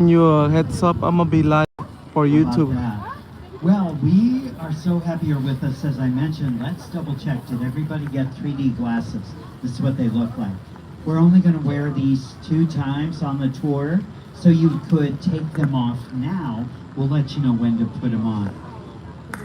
You a heads up, I'm gonna be live for How about YouTube. that? Well, we are so happy you're with us. As I mentioned, let's double check. Did everybody get 3D glasses? This is what they look like. We're only going to wear these 2 times on the tour, so you could take them off now. We'll let you know when to put them on.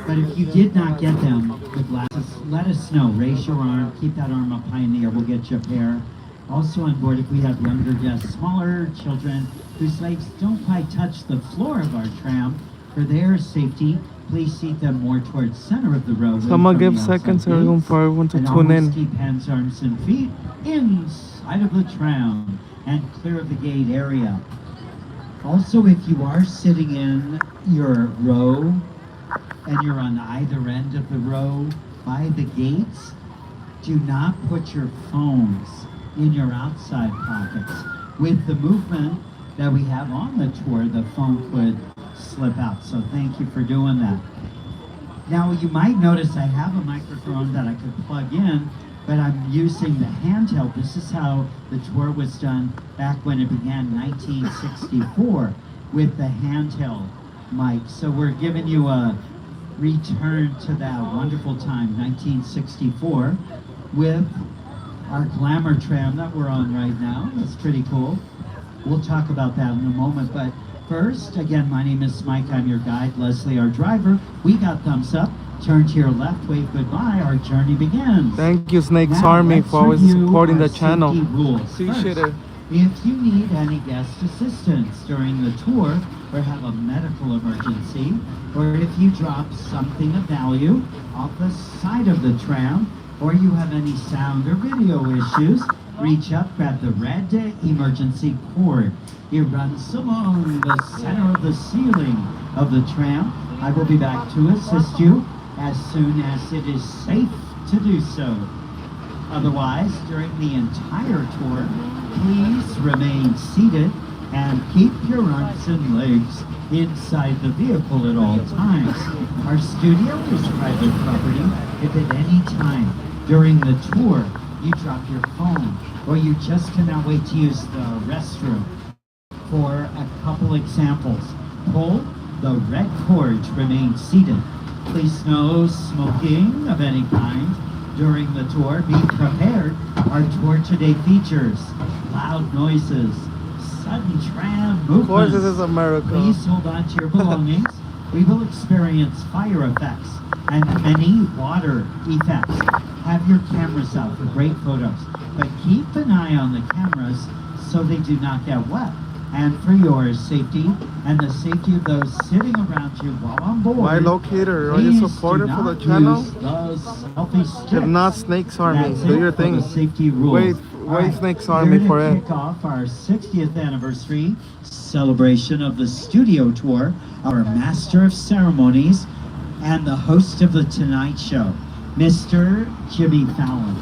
But if you did not get them, the glasses, let us know. Raise your arm, keep that arm up high in the air. We'll get you a pair. Also on board, if we have younger guests, smaller children whose legs don't quite touch the floor of our tram, for their safety, please seat them more towards center of the row. So I'm gonna give seconds everyone for everyone to and tune always in. keep hands, arms, and feet inside of the tram and clear of the gate area. Also, if you are sitting in your row and you're on either end of the row by the gates, do not put your phones in your outside pockets. With the movement that we have on the tour, the phone could slip out. So thank you for doing that. Now you might notice I have a microphone that I could plug in, but I'm using the handheld. This is how the tour was done back when it began, 1964, with the handheld mic. So we're giving you a return to that wonderful time, 1964, with our glamour tram that we're on right now. That's pretty cool. We'll talk about that in a moment, but first, again, my name is Mike. I'm your guide. Leslie, our driver. We got thumbs up. Turn to your left, wave goodbye. Our journey begins. Thank you, Snakes Now, Army, let's for always review supporting our the channel. safety rules. Appreciate First, it. if you need any guest assistance during the tour, or have a medical emergency, or if you drop something of value off the side of the tram, or you have any sound or video issues, reach up, grab the red emergency cord. It runs along the center of the ceiling of the tram. I will be back to assist you as soon as it is safe to do so. Otherwise, during the entire tour, please remain seated and keep your arms and legs inside the vehicle at all times. Our studio is private property. If at any time during the tour you drop your phone or you just cannot wait to use the restroom, for a couple examples, pull the red cord to remain seated. Please no smoking of any kind during the tour. Be prepared. Our tour today features loud noises, sudden tram movements. Of course, this is America. Please hold on to your belongings. We will experience fire effects and many water effects. Have your cameras out for great photos, but keep an eye on the cameras so they do not get wet. And for your safety and the safety of those sitting around you while on board, My locator, are you please supporter do for the not channel? use those selfie sticks. If not, Snakes Army, That's do it your for thing. the safety rules. Wait, All right, Snakes here Army to for it. kick off our 60th anniversary celebration of the studio tour, our master of ceremonies and the host of the Tonight Show, Mr. Jimmy Fallon.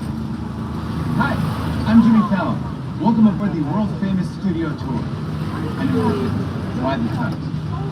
Hi, I'm Jimmy Fallon. Welcome aboard the world-famous studio tour. And why the times?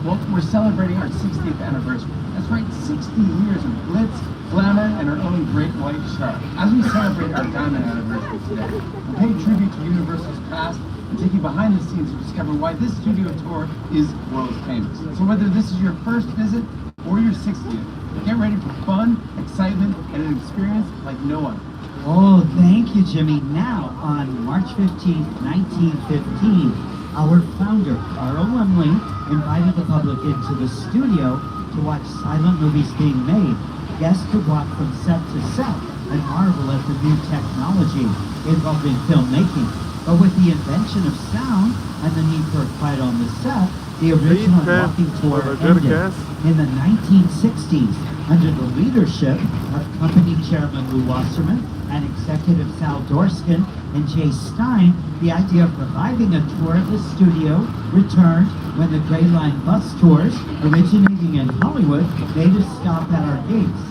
Well, we're celebrating our 60th anniversary. That's right, 60 years of glitz, glamour, and our own great white shark. As we celebrate our diamond anniversary today, we pay tribute to Universal's past and take you behind the scenes to discover why this studio tour is world famous. So whether this is your first visit or your 60th, get ready for fun, excitement, and an experience like no other. Oh, thank you, Jimmy. Now, on March 15th, 1915, our founder, Carl Laemmle, invited the public into the studio to watch silent movies being made. Guests could walk from set to set and marvel at the new technology involved in filmmaking. But with the invention of sound and the need for a quiet on the set, the original walking tour ended. In the 1960s, under the leadership of company chairman Lou Wasserman and executive Sal Dorskin and Jay Stein, the idea of reviving a tour of the studio returned when the Gray Line bus tours, originating in Hollywood, made a stop at our gates.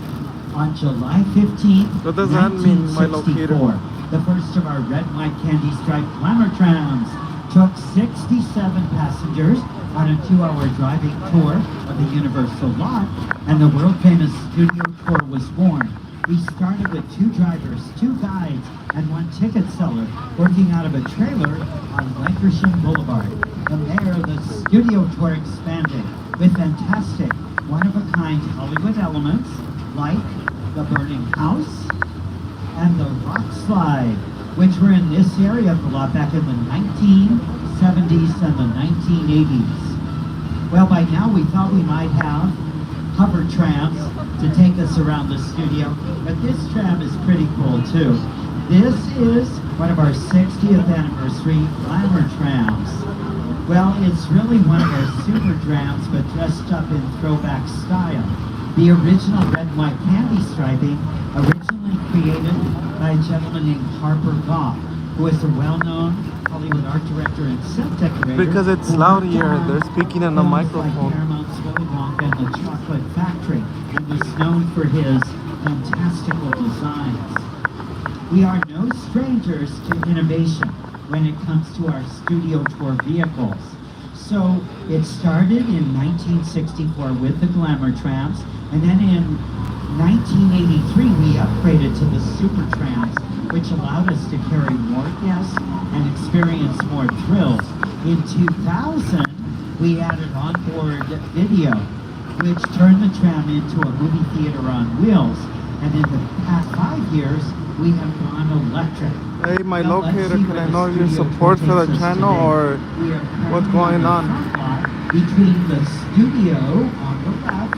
On July 15th, What does that mean, my 1964, locator? the first of our red, white, candy striped glamour trams took 67 passengers on a 2-hour driving tour of the Universal lot, and the world-famous studio tour was born. We started with 2 drivers, 2 guides, and 1 ticket seller working out of a trailer on Lankershim Boulevard. the mayor of the studio tour expanded with fantastic, one-of-a-kind Hollywood elements like the burning house and the rock slide, which were in this area a lot back in the 1970s and the 1980s. Well, by now we thought we might have hover trams to take us around the studio, but this tram is pretty cool too. This is one of our 60th anniversary glamour trams. Well, it's really one of our super trams, but dressed up in throwback style. The original red and white candy striping, originally created by a gentleman named Harper Goff, who is a well-known Hollywood art director and set decorator. Because it's who loud worked here. on They're speaking in a films microphone. Like Paramount's Willy Wonka and the Chocolate Factory, and was known for his fantastical designs. We are no strangers to innovation when it comes to our studio tour vehicles. So it started in 1964 with the glamour trams, and then in 1983 we upgraded to the super trams, which allowed us to carry more guests and experience more thrills. In 2000, we added onboard video, which turned the tram into a movie theater on wheels. And in the past 5 years, we have gone electric. Hey, my Now, let's locator, see can where I the know your studio support tour for the takes us channel today. or We are what's currently going the on? front lot between the studio on the left,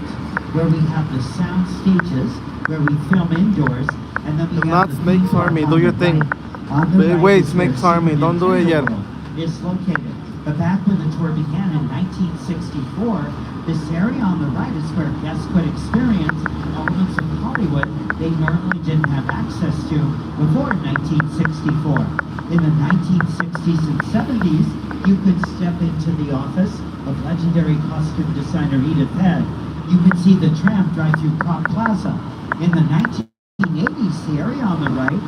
where we have the sound stages, where we film indoors, and then we Do have not the Snakes theme park Army, on do the your thing. right. On the Wait, right wait, is where Snakes Army, Super don't do it Nintendo yet. World is located. But back when the tour began in 1964, this area on the right is where guests could experience elements of Hollywood they normally didn't have access to before 1964. In the 1960s and 70s, you could step into the office of legendary costume designer Edith Head. You could see the tram drive through Prop Plaza. In the 1980s, the area on the right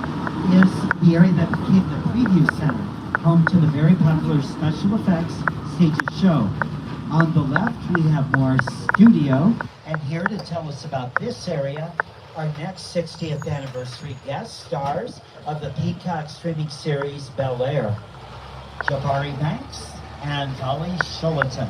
is the area that became the Preview Center, home to the very popular special effects stages show. On the left, we have more studio, and here to tell us about this area, our next 60th anniversary guest stars of the Peacock streaming series Bel Air, Jabari Banks and Dolly Sholaton.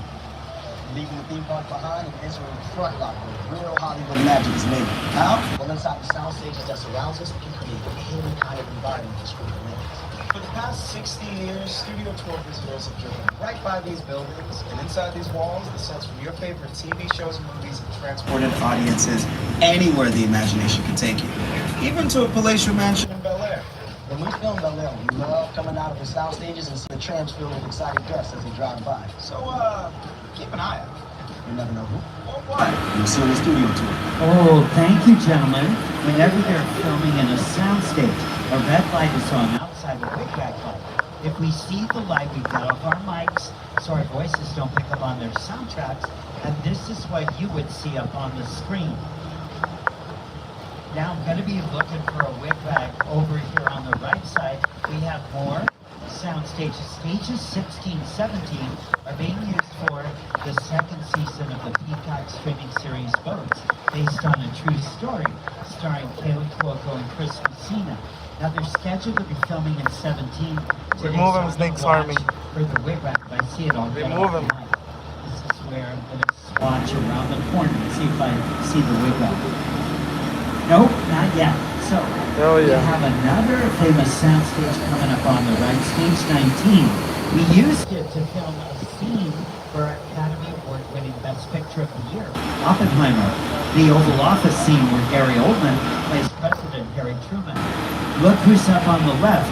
Leaving the theme park behind and entering the front lot where real Hollywood magic is made. How? Well, inside the sound stages that surrounds us, we can create any kind of environment for screen fans. For the past 60 years, studio tour visitors have driven right by these buildings, and inside these walls, the sets from your favorite TV shows and movies have transported audiences anywhere the imagination can take you, even to a palatial mansion in Bel Air. When we film Bel Air, we love coming out of the sound stages and see the trams filled with excited guests as they drive by. So, keep an eye out. You never know who. Or what? You'll see on the studio tour. Oh, thank you, gentlemen. Whenever they're filming in a soundstage, a red light is on outside the wigwag light. If we see the light, we get off our mics so our voices don't pick up on their soundtracks, and this is what you would see up on the screen. Now I'm going to be looking for a wigwag over here on the right side. We have more sound stages. Stages 16, 17 are being used for the second season of the Peacock streaming series Boats, based on a true story, starring Kaylee Cuoco and Chris Messina. Now they're scheduled to be filming in 17. Today, Remove him, so I'm Snakes gonna Army. watch For the wigwag, if I see it, I'll get Remove off him. the mic. This is where I'm going to watch around the corner and see if I see the wigwag. Nope, not yet. So, Oh, we yeah. have another famous soundstage coming up on the right, stage 19. We used it to film a scene for Academy Award-winning Best Picture of the Year, Oppenheimer, the Oval Office scene where Gary Oldman plays President Harry Truman. Look who's up on the left,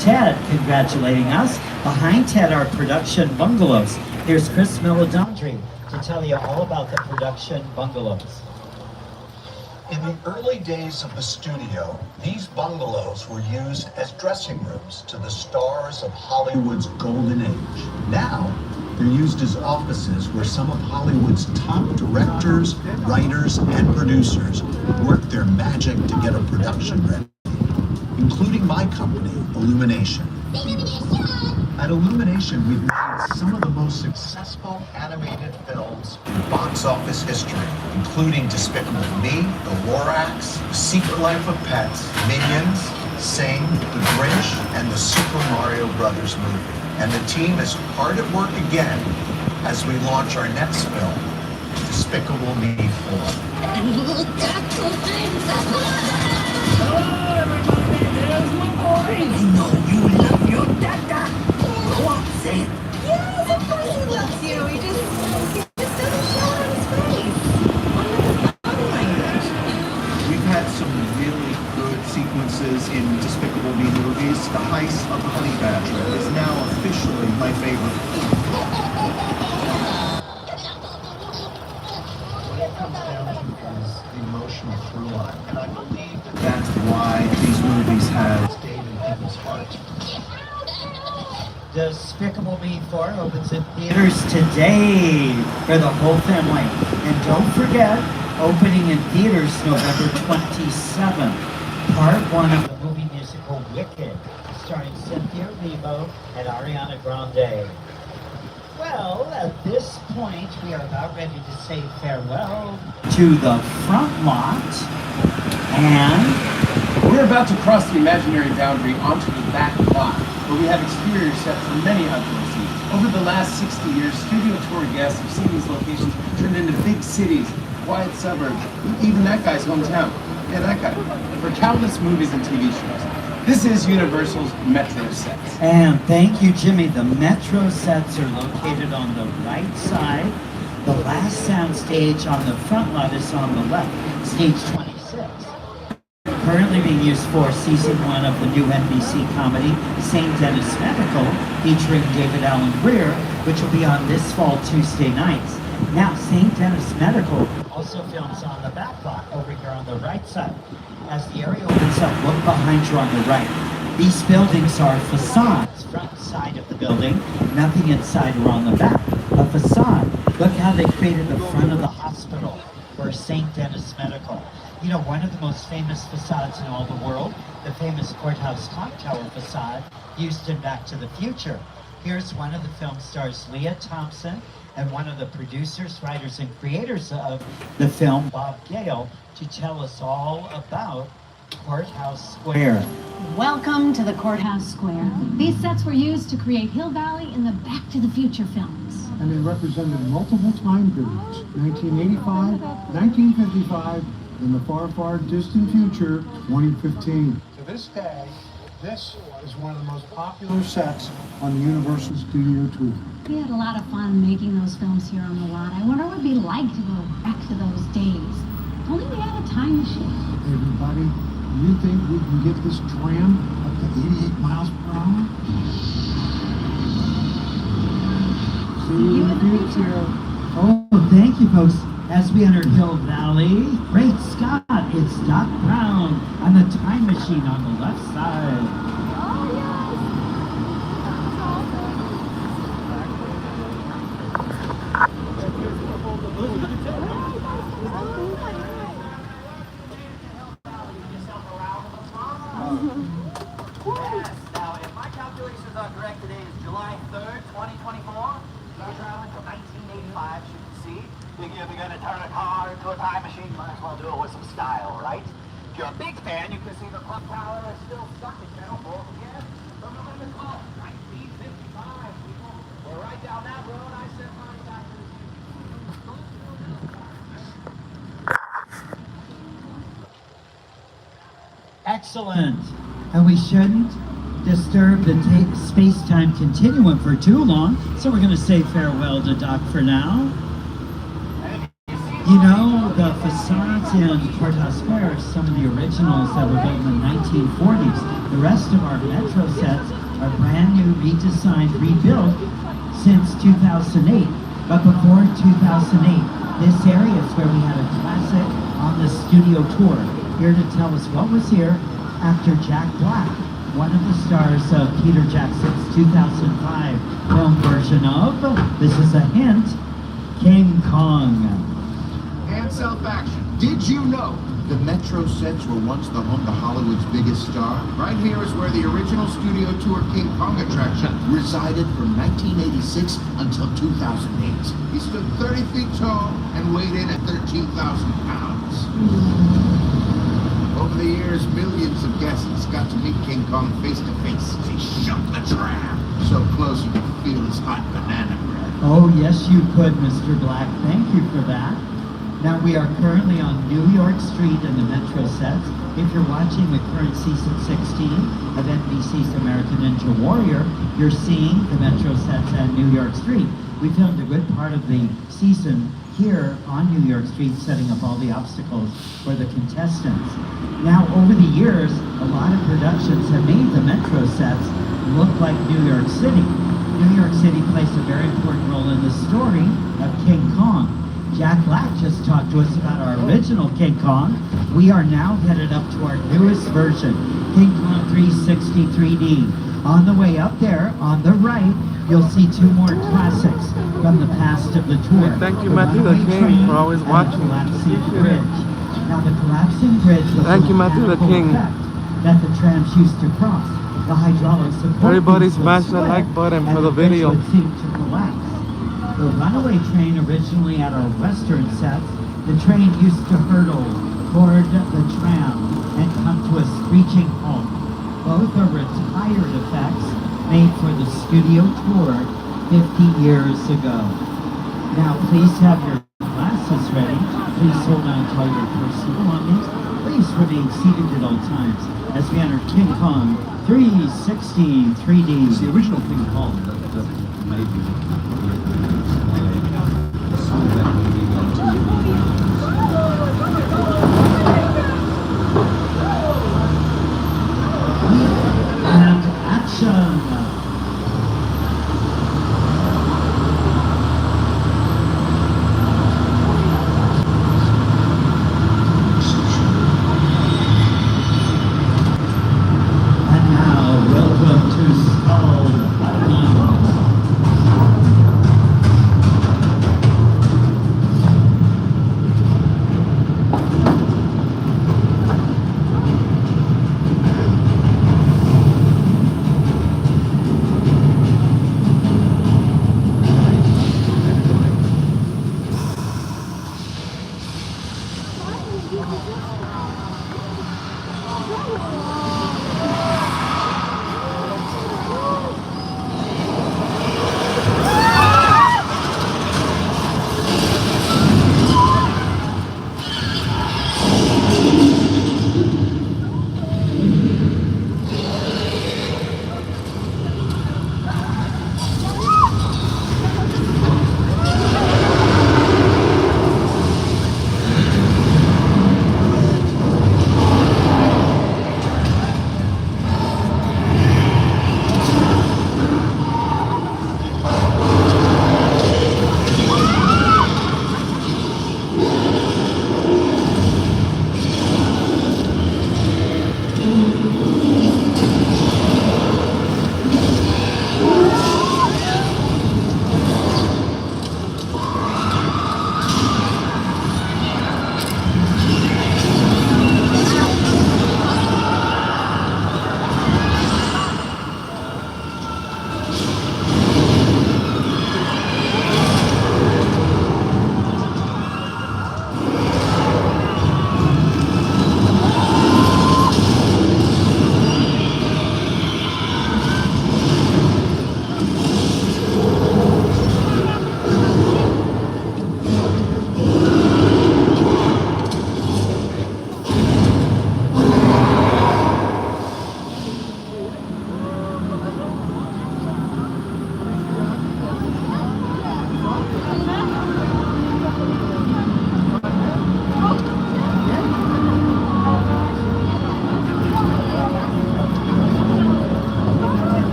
Ted, congratulating us. Behind Ted are production bungalows. Here's Chris Melodondri to tell you all about the production bungalows. In the early days of the studio, these bungalows were used as dressing rooms to the stars of Hollywood's golden age. Now, they're used as offices where some of Hollywood's top directors, writers, and producers work their magic to get a production ready, including my company, Illumination. At Illumination, we've made some of the most successful animated films in box office history, including Despicable Me, The Lorax, The Secret Life of Pets, Minions, Sing, The Grinch, and the Super Mario Brothers movie. And the team is hard at work again as we launch our next film, Despicable Me 4. Yes, of course he loves you. He just doesn't show it on his face. Oh my gosh. We've had some really good sequences in Despicable Me movies. The heist of the Honey Badger is now officially my favorite. What it comes down to is the emotional through line. And I believe that That's why these movies have stayed in people's hearts. Despicable Me 4 opens in theaters today for the whole family. And don't forget, opening in theaters November 27th. Part 1 of the movie musical Wicked, starring Cynthia Erivo and Ariana Grande. Well, at this point, we are about ready to say farewell to the front lot. And We're about to cross the imaginary boundary onto the back lot, where we have exterior sets for many outdoor scenes. Over the last 60 years, studio tour guests have seen these locations turned into big cities, quiet suburbs, even that guy's hometown. Yeah, that guy. For countless movies and TV shows. This is Universal's Metro sets. And thank you, Jimmy. The Metro sets are located on the right side. The last sound stage on the front lot is on the left, stage 26. Currently being used for season 1 of the new NBC comedy St. Dennis Medical, featuring David Allen Greer, which will be on this fall Tuesday nights. Now, St. Dennis Medical also films on the back lot over here on the right side. As the area opens up, look behind you on the right. These buildings are facades, front side of the building, nothing inside or on the back. A facade. Look how they created the front of the hospital for St. Dennis Medical. You know, one of the most famous facades in all the world, the famous courthouse clock tower facade, used in Back to the Future. Here's one of the film stars, Leah Thompson, and one of the producers, writers, and creators of the film, Bob Gale, to tell us all about Courthouse Square. Welcome to the Courthouse Square. These sets were used to create Hill Valley in the Back to the Future films. And they represented multiple time periods, 1985, 1955, and the far, far distant future, 2015. To this day, this is one of the most popular sets on the Universal Studio Tour. We had a lot of fun making those films here on the lot. I wonder what it'd be like to go back to those days. If only we had a time machine. Everybody, do you think we can get this tram up to 88 miles per hour? See you in the future. Oh, thank you, folks. As we enter Hill Valley, great Scott, it's Doc Brown on the time machine on the left side. Yes, now if my calculations are correct, today is July 3rd, 2024. You're traveling from 1985, as you can see. If you're going to turn a car into a time machine, you might as well do it with some style, right? If you're a big fan, you can see the clock tower is still stuck at Channel 4 again. From November 12th, 1955, people. We're right down that road. I sent mine back to the Excellent. And we shouldn't disturb the space-time continuum for too long, so we're going to say farewell to Doc for now. You know, the facades in Courthouse Square are some of the originals that were built in the 1940s. The rest of our Metro sets are brand new, redesigned, rebuilt since 2008. But before 2008, this area is where we had a classic on the studio tour. Here to tell us what was here, actor Jack Black, one of the stars of Peter Jackson's 2005 film version of, this is a hint, King Kong. And self-action. Did you know the Metro sets were once the home to Hollywood's biggest star? Right here is where the original studio tour King Kong attraction resided from 1986 until 2008. He stood 30 feet tall and weighed in at 13,000 pounds. Over the years, millions of guests got to meet King Kong face to face. He shook the tram, so close you can feel his hot banana breath. Oh, yes, you could, Mr. Black. Thank you for that. Now, we are currently on New York Street in the Metro sets. If you're watching the current season 16 of NBC's American Ninja Warrior, you're seeing the Metro sets at New York Street. We filmed a good part of the season here on New York Street, setting up all the obstacles for the contestants. Now, over the years, a lot of productions have made the Metro sets look like New York City. New York City plays a very important role in the story of King Kong. Jack Black just talked to us about our original King Kong. We are now headed up to our newest version, King Kong 360 3D. On the way up there, on the right, you'll see two more classics from the past of the tour. Thank you, Matthew the King, for always watching. The collapsing bridge. Now, the collapsing bridge was Thank you, Matthew the King. that the trams used to cross. The hydraulic support. Everybody beams would smash the sway, like button for and the bridge video. would seem to collapse. The runaway train originally at our western sets, the train used to hurtle toward the tram and come to a screeching halt. Both are retired effects made for the studio tour 50 years ago. Now please have your glasses ready. Please hold on to all your personal belongings. Please remain seated at all times as we enter King Kong 360 3D. It's the original King Kong that made me saw that movie on TV. And action! And now, welcome to Skull Island.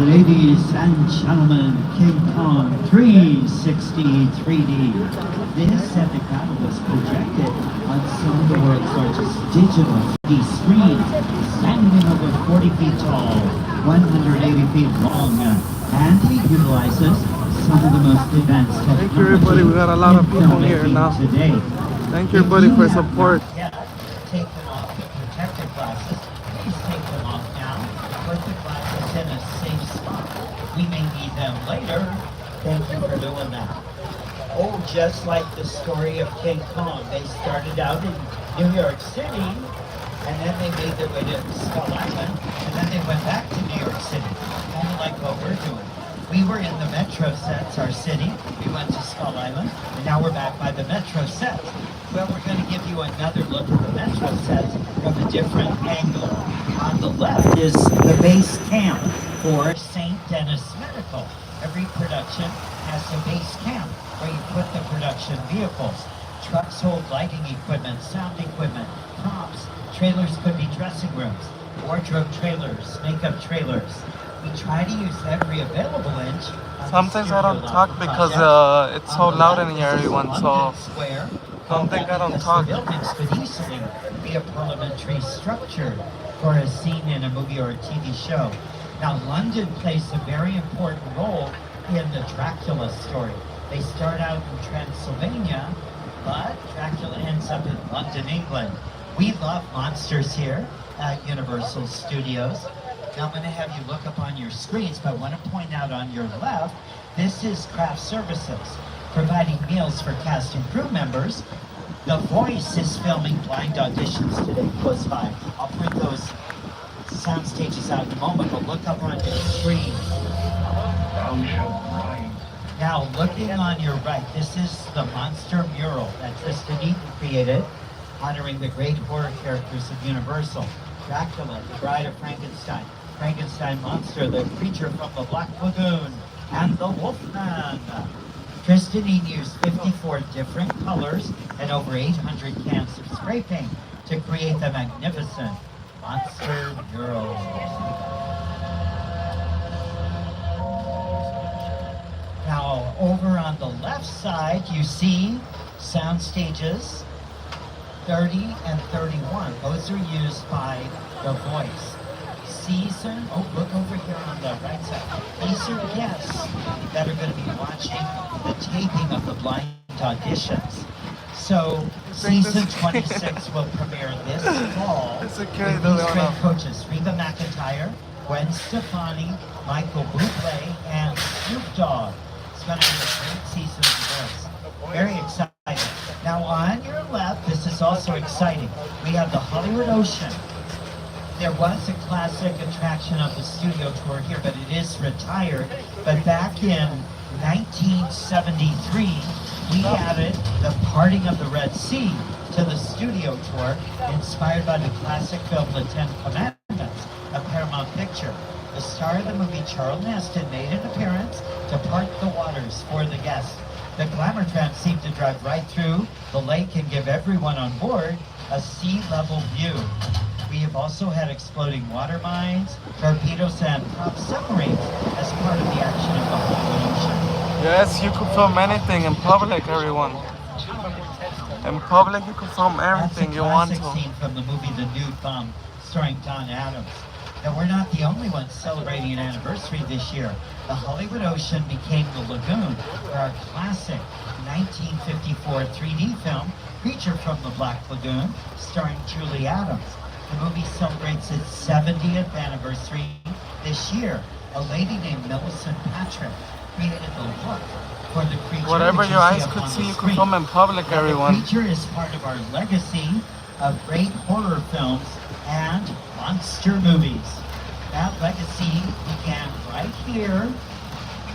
Ladies and gentlemen, King Kong 360 3D. This epic battle was projected on some of the world's largest digital 3D screens, standing over 40 feet tall, 180 feet long, and it utilizes some of the most advanced technology. Thank you, everybody. We got a lot of people here now. Today. Thank you, everybody, for support. Take them off the protective glasses. Please take them off now. Put the glasses in a safe spot. We may need them later. Thank you for doing that. Oh, just like the story of King Kong, they started out in New York City and then they made their way to Skull Island, and then they went back to New York City, kind of like what we're doing. We were in the Metro sets, our city. We went to Skull Island, and now we're back by the Metro sets. Well, we're going to give you another look at the Metro sets from a different angle. On the left is the base camp for St. Denis Medical. Every production has a base camp where you put the production vehicles. Trucks hold lighting equipment, sound equipment, props. Trailers could be dressing rooms, wardrobe trailers, makeup trailers. We try to use every available inch. Sometimes I don't talk because it's so loud in here, everyone, so don't think I don't talk. The buildings could easily be a parliamentary structure for a scene in a movie or a TV show. Now, London plays a very important role in the Dracula story. They start out in Transylvania, but Dracula ends up in London, England. We love monsters here at Universal Studios. Now I'm going to have you look up on your screens, but I want to point out on your left, this is Craft Services, providing meals for cast and crew members. The Voice is filming blind auditions today, close by. I'll print those sound stages out in a moment, but look up on your screen. Now, looking on your right, this is the monster mural that Tristan Eaton created, honoring the great horror characters of Universal. Dracula, the Bride of Frankenstein, Frankenstein monster, the creature from the Black Lagoon, and the Wolfman. Tristan Eaton used 54 different colors and over 800 cans of spray paint to create the magnificent monster mural. Now, over on the left side, you see sound stages 30 and 31. Those are used by The Voice. Look over here on the right side. These are guests that are going to be watching the taping of the blind auditions. So, season 26 will premiere this fall with these great coaches: Reba McEntire, Gwen Stefani, Michael Bublé, and Snoop Dogg. It's going to be a great season of this. Very exciting. Now on your left, this is also exciting. We have the Hollywood Ocean. There was a classic attraction of the studio tour here, but it is retired. But back in 1973, we added the Parting of the Red Sea to the studio tour, inspired by the classic film The Ten Commandments, a Paramount picture. The star of the movie, Charlton Heston, made an appearance to part the waters for the guests. The glamour tram seemed to drive right through the lake and give everyone on board a sea-level view. We have also had exploding water mines, torpedoes, and prop submarines as part of the action of the Hollywood Ocean. Yes, you could film anything in public, everyone. In public, you could film everything you want to. That's a classic scene from the movie The Nude Bum, starring Don Adams. Now, we're not the only ones celebrating an anniversary this year. The Hollywood Ocean became the Lagoon, where our classic 1954 3D film, Creature from the Black Lagoon, starring Julie Adams. The movie celebrates its 70th anniversary this year. A lady named Millicent Patrick created the look for the creature. Whatever your eyes could see, you could film in public, everyone. The creature is part of our legacy of great horror films and monster movies. That legacy began right here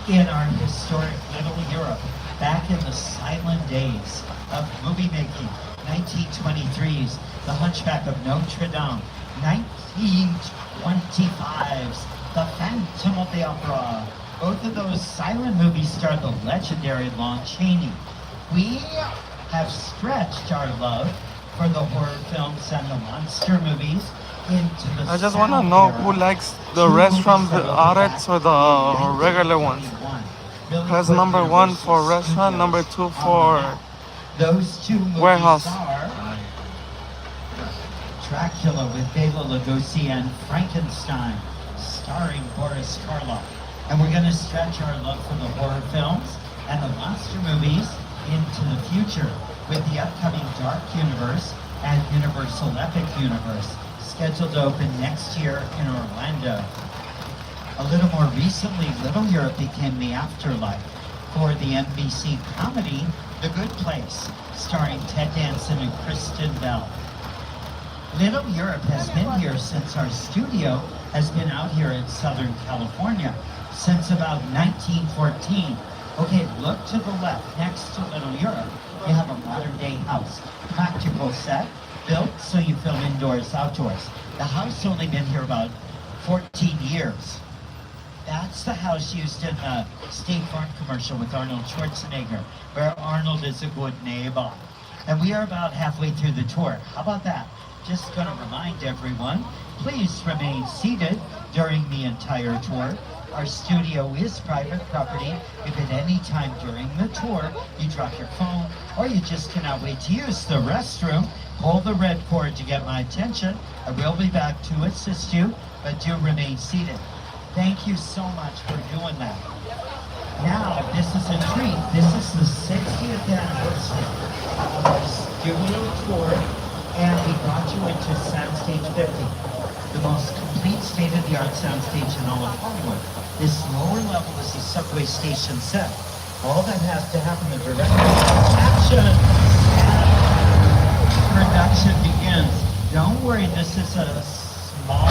in our historic Little Europe, back in the silent days of movie making. 1923's The Hunchback of Notre Dame, 1925's The Phantom of the Opera. Both of those silent movies star the legendary Lon Chaney. We have stretched our love for the horror films and the monster movies into the I just want to know who likes the restaurant, the audits, or the regular ones. Press number 1 for restaurant, number 2 for those two movies warehouse. Are Dracula with Bela Lugosi and Frankenstein, starring Boris Karloff. And we're going to stretch our love for the horror films and the monster movies into the future with the upcoming Dark Universe and Universal Epic Universe, scheduled to open next year in Orlando. A little more recently, Little Europe became the afterlife for the NBC comedy The Good Place, starring Ted Danson and Kristen Bell. Little Europe has been here since our studio has been out here in Southern California since about 1914. Okay, look to the left, next to Little Europe, you have a modern day house. Practical set, built so you film indoors, outdoors. The house only been here about 14 years. That's the house used in the State Farm commercial with Arnold Schwarzenegger, where Arnold is a good neighbor. And we are about halfway through the tour. How about that? Just going to remind everyone, please remain seated during the entire tour. Our studio is private property. If at any time during the tour you drop your phone or you just cannot wait to use the restroom, hold the red cord to get my attention. I will be back to assist you, but do remain seated. Thank you so much for doing that. Now, this is a treat. This is the 60th anniversary of our studio tour, and we brought you into Soundstage 50, the most complete state-of-the-art soundstage in all of Hollywood. This lower level is the subway station set. All that has to happen, the director, action, and production begins. Don't worry, this is a small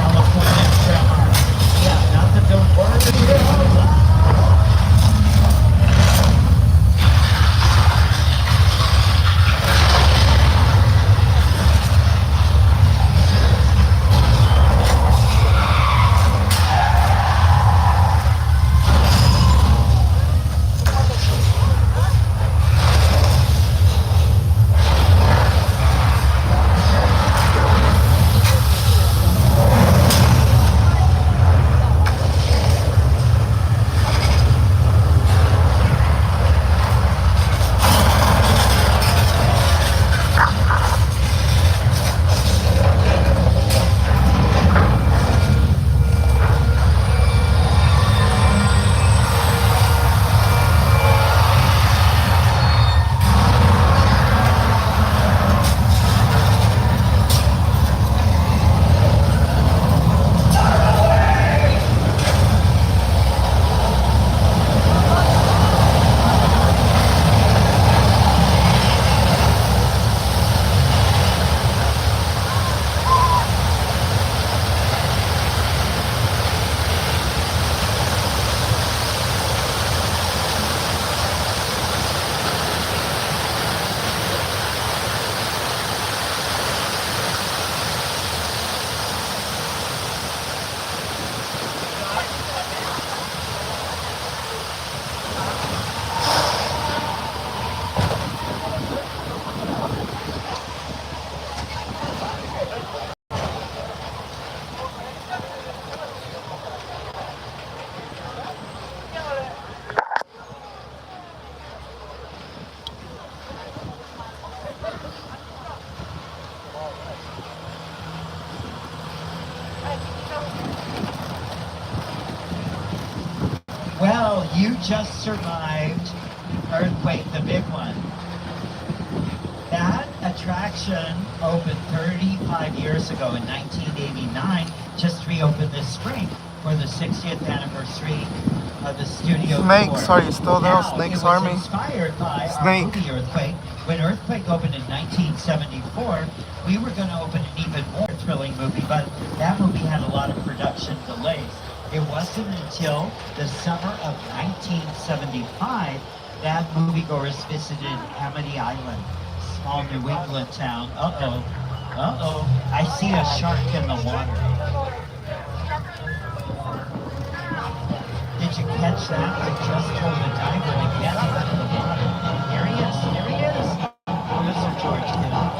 California trip. Yeah, not that don't worry. Well, you just survived Earthquake, the big one. That attraction opened 35 years ago in 1989, just reopened this spring for the 60th anniversary of the studio Snakes, tour. are you still there? Now, Snakes it was Army? Inspired by Snake. our movie Earthquake. When Earthquake opened in 1974, we were going to open an even more thrilling movie, but that movie had a lot of production delays. It wasn't until the summer of 1975 that moviegoers visited Amity Island, small New England town. Uh-oh, uh-oh, I see a shark in the water. Did you catch that? I just told the diver to get out of the water. Here he is, here he is. Mr. George Kittle.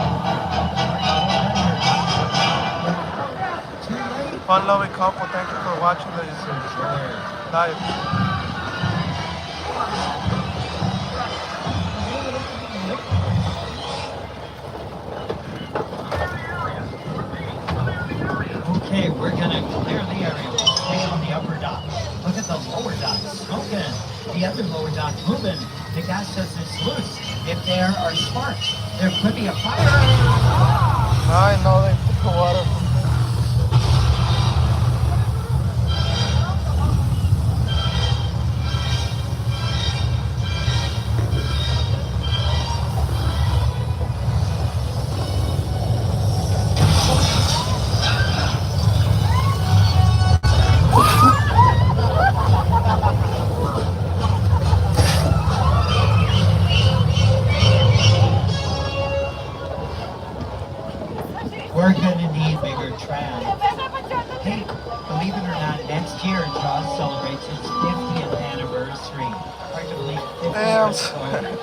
Fun loving couple, thank you for watching this live. Okay, we're gonna clear the area. We'll stay on the upper dock. Look at the lower dock smoking. The other lower dock moving. The gas says it's loose. If there are sparks, there could be a fire. I know they took the water. Damn.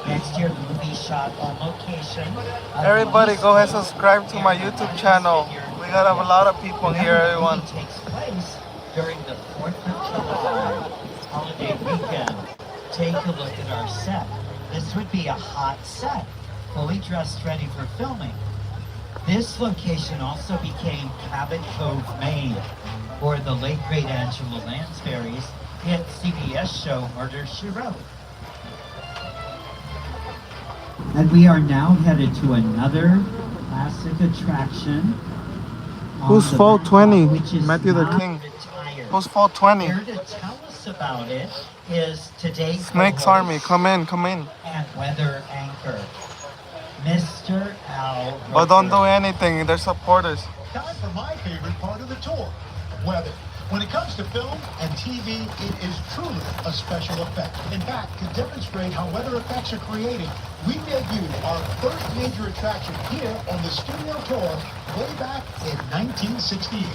Next year, the movie shot on location. Everybody go ahead and subscribe to my YouTube channel. We got a lot of people here, everyone. The movie takes place during the 4th of July holiday weekend. Take a look at our set. This would be a hot set, fully dressed, ready for filming. This location also became Cabot Cove, Maine, or the late great Angela Lansbury's hit CBS show Murder, She Wrote. And we are now headed to another classic attraction. Who's 420? Which is Matthew the not King. retired. Who's 420? Here to tell us about it is today's Snake's co-host Army, come in, come in. and weather anchor, Mr. Al But don't Roker. do anything, they're supporters. Time for my favorite part of the tour, weather. When it comes to film and TV, it is truly a special effect. In fact, to demonstrate how weather effects are created, we debuted our first major attraction here on the studio tour way back in 1968.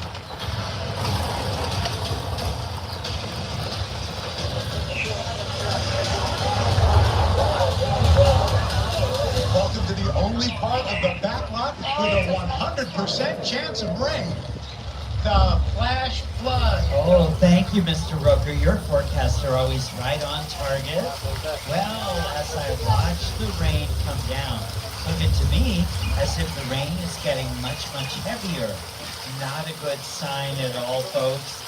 Welcome to the only part of the backlot with a 100% chance of rain. The flash flood. Oh, thank you, Mr. Roker. Your forecasts are always right on target. Well, as I watch the rain come down, looking to me as if the rain is getting much, much heavier. Not a good sign at all, folks.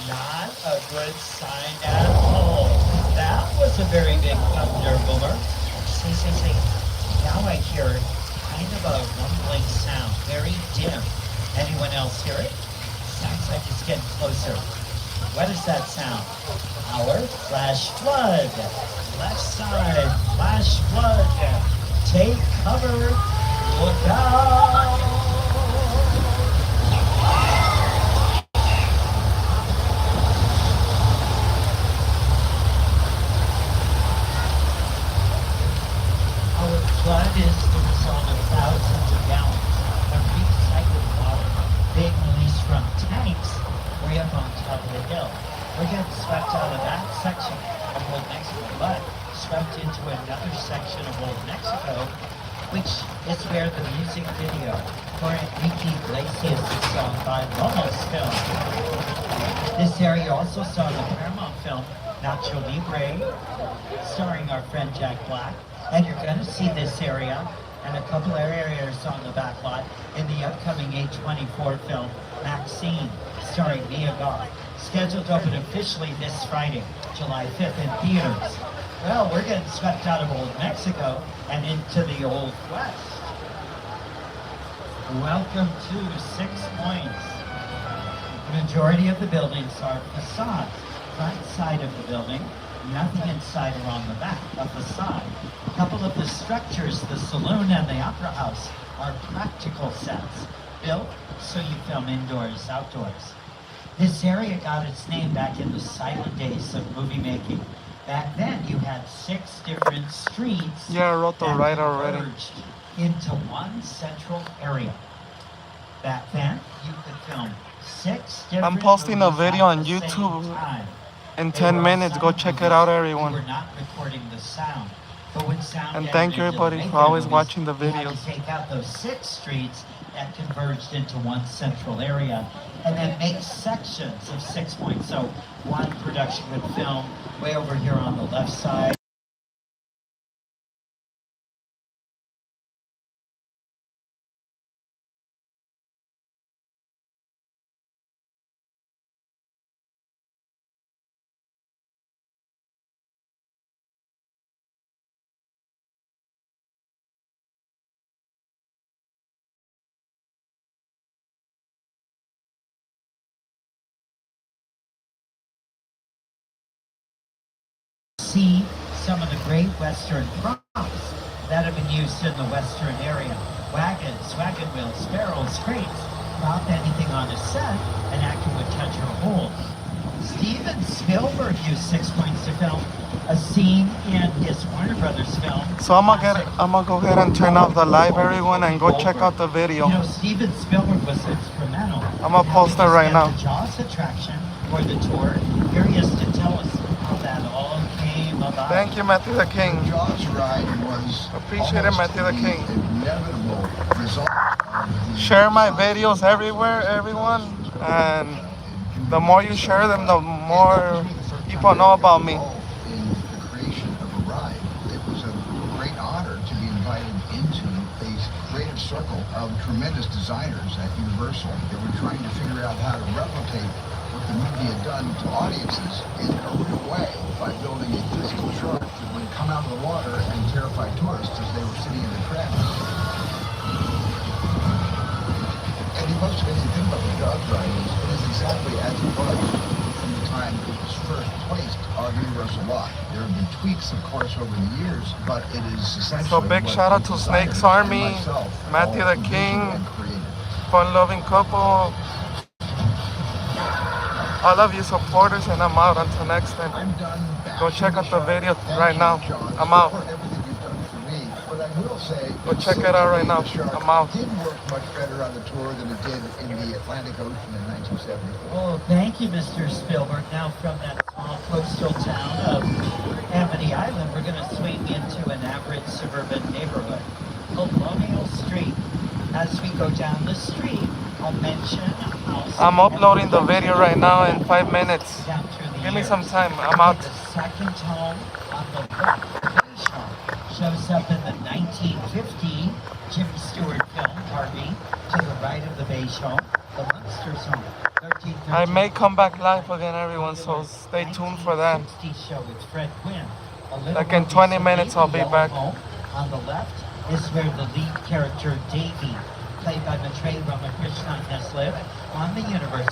Not a good sign at all. That was a very big thunder, Boomer. Say. Now I hear kind of a rumbling sound, very dim. Anyone else hear it? Sounds like it's getting closer. What is that sound? Our flash flood. Left side, flash flood. Take cover. Look out. Our flood is the result of thousands of gallons of recycled water being released from tanks way up on top of the hill. We're getting swept out of that section of Old Mexico, but swept into another section of Old Mexico, which is where the music video for Enrique Iglesias' song by Lomos film. This area also saw the Paramount film Nacho Libre, starring our friend Jack Black. And you're going to see this area and a couple of areas on the back lot in the upcoming A24 film Maxine, starring Mia Goth, scheduled to open officially this Friday, July 5th in theaters. Well, we're getting swept out of Old Mexico and into the Old West. Welcome to 6 Points. The majority of the buildings are facades, front side of the building, nothing inside or on the back, a facade. A couple of the structures, the saloon and the opera house, are practical sets, built so you film indoors, outdoors. This area got its name back in the silent days of movie making. Back then, you had 6 different streets Yeah, I wrote the that right already. converged into one central area. Back then, you could film 6 different I'm posting a movies video at on the same YouTube time. in They 10 were all minutes. Go sound check it movies. out, We everyone. were not recording the sound. But when sound And entered thank you, into the everybody, making for always movies, watching the we had videos. to take out those 6 streets that converged into one central area and then make sections of 6 points. So one production would film way over here on the left side. See some of the great Western props that have been used in the Western area. Wagons, wagon wheels, barrels, crates, prop anything on a set, an actor would touch or hold. Steven Spielberg used 6 points to film a scene in his Warner Brothers film. So I'm gonna go ahead and turn off the live, everyone, and go check out the video. You know, Steven Spielberg was instrumental. I'm gonna post it right now. The Jaws attraction for the tour. Here he is to tell us how that all came about. Thank you, Matthew the King. The Jaws ride was Appreciate it, Matthew the King. inevitable result of the Share my videos everywhere, everyone. And the more you share them, the more people know about me. in the creation of a ride. It was a great honor to be invited into a creative circle of tremendous designers at Universal. They were trying to figure out how to replicate what the movie had done to audiences in a real way by building a physical truck that would come out of the water and terrify tourists as they were sitting in the crowd. And when you think about the Jaws ride, it is exactly as it was from the time it was first placed on Universal lot. There have been tweaks, of course, over the years, but it is essentially. So big what shout out the to Snakes designers Army, and myself Matthew all the King, envisioned and created. fun-loving couple. I love you supporters, and I'm out until next time. I'm done. Go check out the video right now. I'm out. For everything you've done for me, but I will say. Go check it out right now. I'm out. It did work much better on the tour than it did in the Atlantic Ocean in 1974. Oh, thank you, Mr. Spielberg. Now from that small coastal town of Amity Island, we're going to swing into an average suburban neighborhood, Colonial Street. As we go down the street, I'll mention a house. I'm uploading the video right now in 5 minutes. Down through the Give me years. some time. I'm out. The second home on the left, Beige Home, shows up in the 1950 Jimmy Stewart film, Harvey. To the right of the Beige Home, the Munsters Home, 1313. I may come back live again, everyone, so stay tuned for that. 1960 show with Fred Gwynn. A little Like in more 20 recently, minutes, I'll the be Yellow back. Home on the left is where the lead character, Davy, played by Matrey Ramakrishnan, has lived on the Universal.